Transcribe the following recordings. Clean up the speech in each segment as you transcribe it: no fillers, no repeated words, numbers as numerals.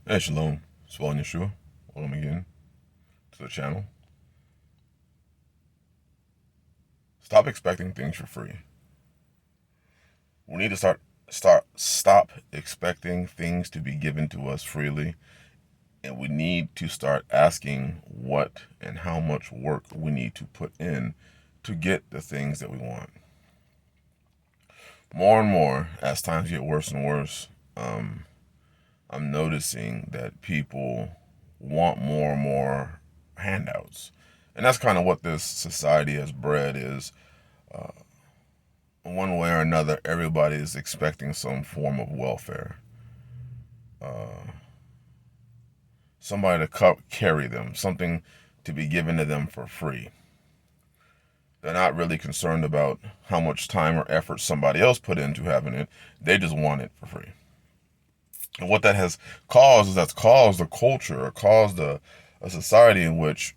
Hey, Shalom. Swallowing Yeshua. Welcome again to the channel. Stop expecting things for free. We need to stop expecting things to be given to us freely, and we need to start asking what and how much work we need to put in to get the things that we want. More and more, as times get worse and worse, I'm noticing that people want more and more handouts. And that's kind of what this society has bred is one way or another, everybody is expecting some form of welfare. Somebody to carry them, something to be given to them for free. They're not really concerned about how much time or effort somebody else put into having it. They just want it for free. And what that has caused is that's caused a culture or caused a society in which,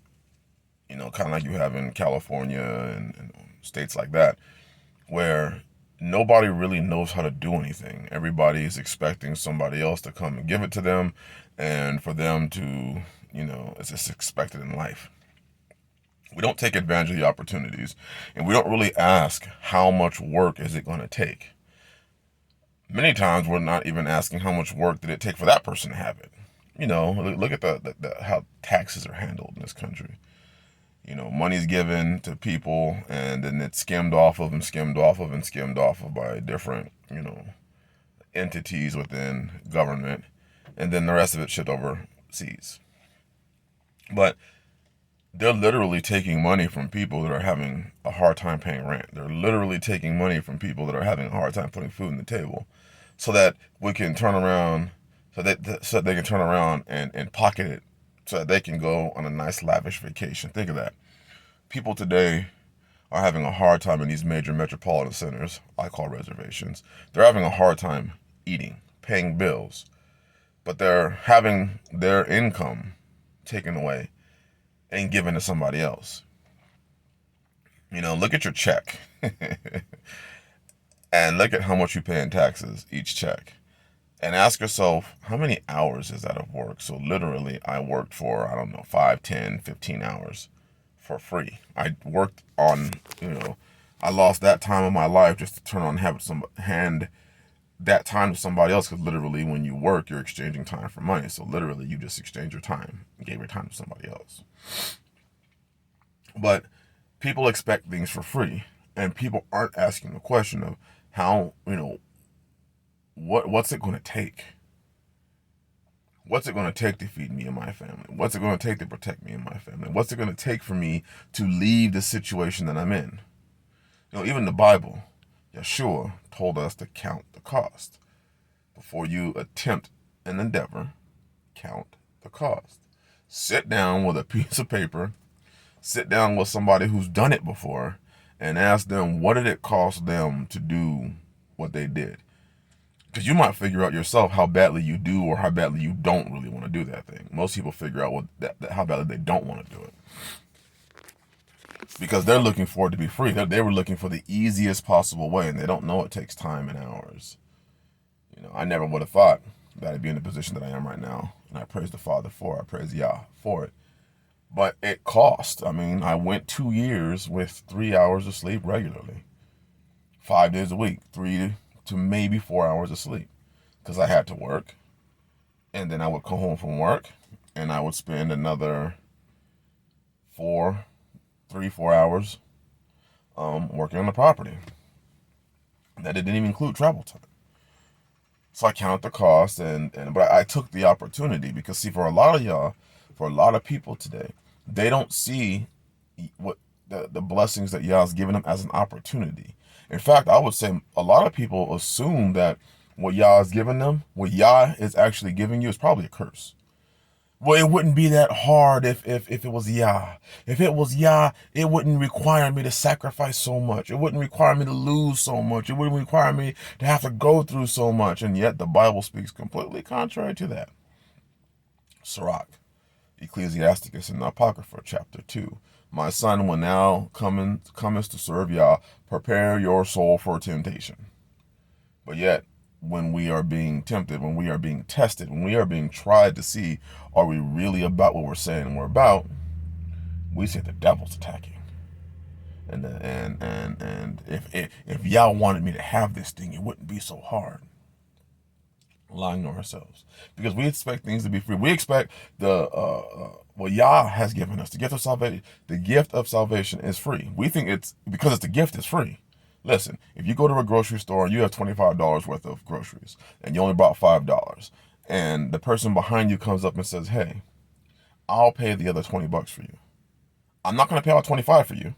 kind of like you have in California and states like that, where nobody really knows how to do anything. Everybody is expecting somebody else to come and give it to them, and for them to, it's just expected in life. We don't take advantage of the opportunities, and we don't really ask how much work is it going to take. Many times we're not even asking how much work did it take for that person to have it. Look at how taxes are handled in this country. Money's given to people and then it's skimmed off of and skimmed off of and skimmed off of by different, entities within government. And then the rest of it shipped overseas. But they're literally taking money from people that are having a hard time paying rent. They're literally taking money from people that are having a hard time putting food on the table so that we can turn around, so that they can turn around and pocket it so that they can go on a nice lavish vacation. Think of that. People today are having a hard time in these major metropolitan centers, I call reservations. They're having a hard time eating, paying bills, but they're having their income taken away and given to somebody else. Look at your check and look at how much you pay in taxes each check. And ask yourself, how many hours is that of work? So literally, I worked for, 5, 10, 15 hours for free. I worked on, I lost that time of my life just to turn on and have hand that time to somebody else. Because literally, when you work, you're exchanging time for money. So literally, you just exchange your time and gave your time to somebody else. But people expect things for free, and people aren't asking the question of how, what's it going to take? What's it going to take to feed me and my family? What's it going to take to protect me and my family? What's it going to take for me to leave the situation that I'm in? Even the Bible, Yeshua told us to count the cost. Before you attempt an endeavor, count the cost. Sit down with a piece of paper, sit down with somebody who's done it before, and ask them what did it cost them to do what they did. Because you might figure out yourself how badly you do or how badly you don't really want to do that thing. Most people figure out how badly they don't want to do it. Because they're looking for it to be free. They were looking for the easiest possible way, and they don't know it takes time and hours. I never would have thought that I'd be in the position that I am right now. And I praise the Father for it. I praise Yah for it. But it cost. I went 2 years with 3 hours of sleep regularly. 5 days a week, 3 to maybe 4 hours of sleep, because I had to work, and then I would come home from work and I would spend another 4 hours working on the property. That didn't even include travel time. So I counted the cost, but I took the opportunity, because see, for a lot of y'all, for a lot of people today, they don't see what the blessings that Yah's given them as an opportunity. In fact, I would say a lot of people assume that what Yah is giving them, what Yah is actually giving you, is probably a curse. Well, it wouldn't be that hard if it was Yah. If it was Yah, it wouldn't require me to sacrifice so much. It wouldn't require me to lose so much. It wouldn't require me to have to go through so much. And yet the Bible speaks completely contrary to that. Sirach, Ecclesiasticus, and Apocrypha, chapter 2. My son, when thou comest to serve Yah, prepare your soul for temptation. But yet, when we are being tempted, when we are being tested, when we are being tried to see, are we really about what we're saying we're about, we say the devil's attacking. And if y'all wanted me to have this thing, it wouldn't be so hard. Lying to ourselves, because we expect things to be free. We expect what Yah has given us, the gift of salvation. The gift of salvation is free. We think it's because it's the gift is free. Listen, if you go to a grocery store and you have $25 worth of groceries and you only bought $5, and the person behind you comes up and says, "Hey, I'll pay the other $20 for you. I'm not going to pay all 25 for you,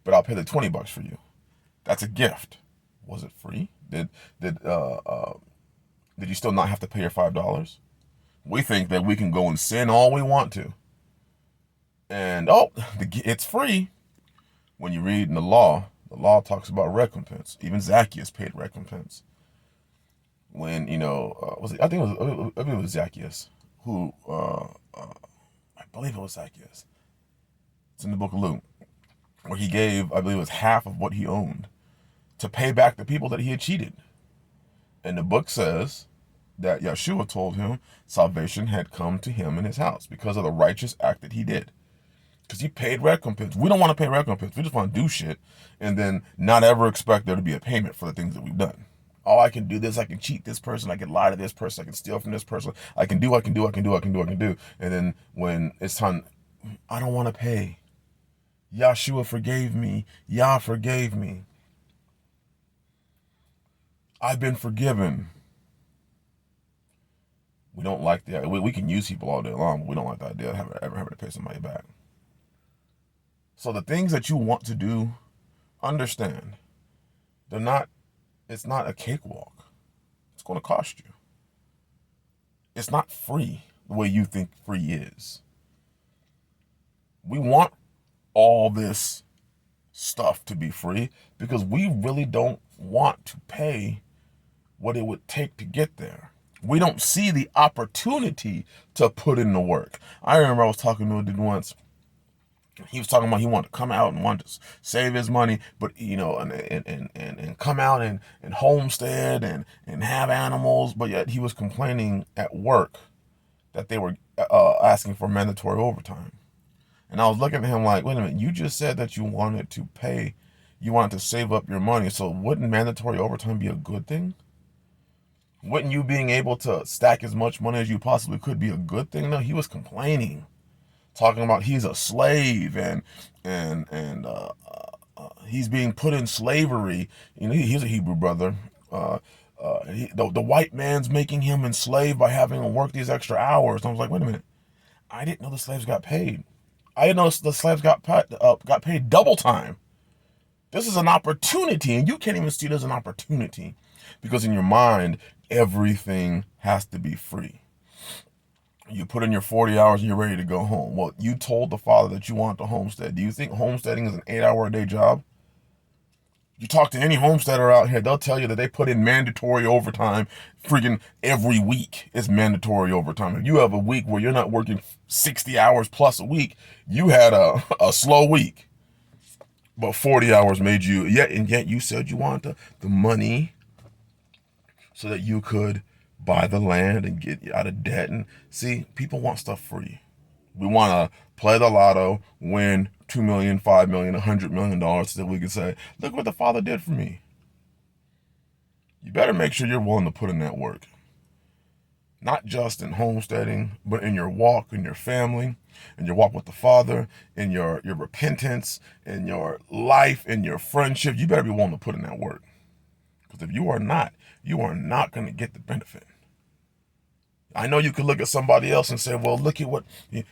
but I'll pay the $20 for you." That's a gift. Was it free? Did you still not have to pay your $5? We think that we can go and sin all we want to. And, it's free. When you read in the law talks about recompense. Even Zacchaeus paid recompense. When, I think it was Zacchaeus who, I believe it was Zacchaeus. It's in the book of Luke, where he gave, I believe it was half of what he owned to pay back the people that he had cheated. And the book says that Yeshua told him salvation had come to him in his house because of the righteous act that he did. Because he paid recompense. We don't want to pay recompense. We just want to do shit and then not ever expect there to be a payment for the things that we've done. Oh, I can do this. I can cheat this person. I can lie to this person. I can steal from this person. I can do. And then when it's time, I don't want to pay. Yeshua forgave me. Yah forgave me. I've been forgiven. We don't like the we can use people all day long, but we don't like the idea of ever having to pay somebody back. So the things that you want to do, understand, it's not a cakewalk. It's going to cost you. It's not free the way you think free is. We want all this stuff to be free because we really don't want to pay what it would take to get there. We don't see the opportunity to put in the work. I remember I was talking to a dude once. He was talking about he wanted to come out and wanted to save his money, but and come out and homestead and have animals, but yet he was complaining at work that they were asking for mandatory overtime. And I was looking at him like, wait a minute, you just said that you wanted to save up your money, so wouldn't mandatory overtime be a good thing? Wouldn't you being able to stack as much money as you possibly could be a good thing? No, he was complaining, talking about he's a slave and he's being put in slavery. He's a Hebrew brother. The white man's making him enslaved by having to work these extra hours. And I was like, wait a minute, I didn't know the slaves got paid. I didn't know the slaves got paid double time. This is an opportunity, and you can't even see it as an opportunity because in your mind, everything has to be free. You put in your 40 hours and you're ready to go home. Well, you told the father that you want to homestead. Do you think homesteading is an 8-hour-a-day job? You talk to any homesteader out here, they'll tell you that they put in mandatory overtime freaking every week. It's mandatory overtime. If you have a week where you're not working 60 hours plus a week, you had a slow week. But 40 hours made you, yet you said you wanted the money so that you could buy the land and get out of debt. And see, people want stuff free. We want to play the lotto, win $2 million, $5 million, $100 million so that we can say, look what the Father did for me. You better make sure you're willing to put in that work. Not just in homesteading, but in your walk, in your family, in your walk with the Father, in your repentance, in your life, in your friendship. You better be willing to put in that work. Because if you are not going to get the benefit. I know you could look at somebody else and say, well, look at what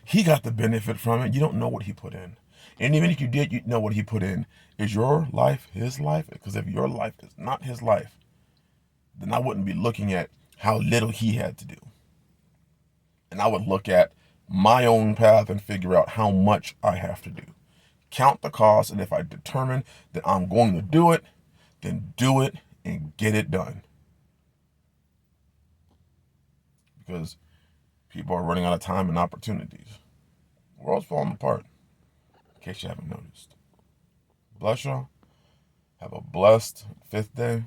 he got the benefit from it. You don't know what he put in. And even if you did, you know what he put in. Is your life his life? Because if your life is not his life, then I wouldn't be looking at how little he had to do. And I would look at my own path and figure out how much I have to do. Count the cost, and if I determine that I'm going to do it, then do it and get it done. Because people are running out of time and opportunities. The world's falling apart, in case you haven't noticed. Bless y'all. Have a blessed 5th day.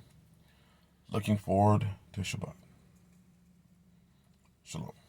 Looking forward till Shabbat. Shalom.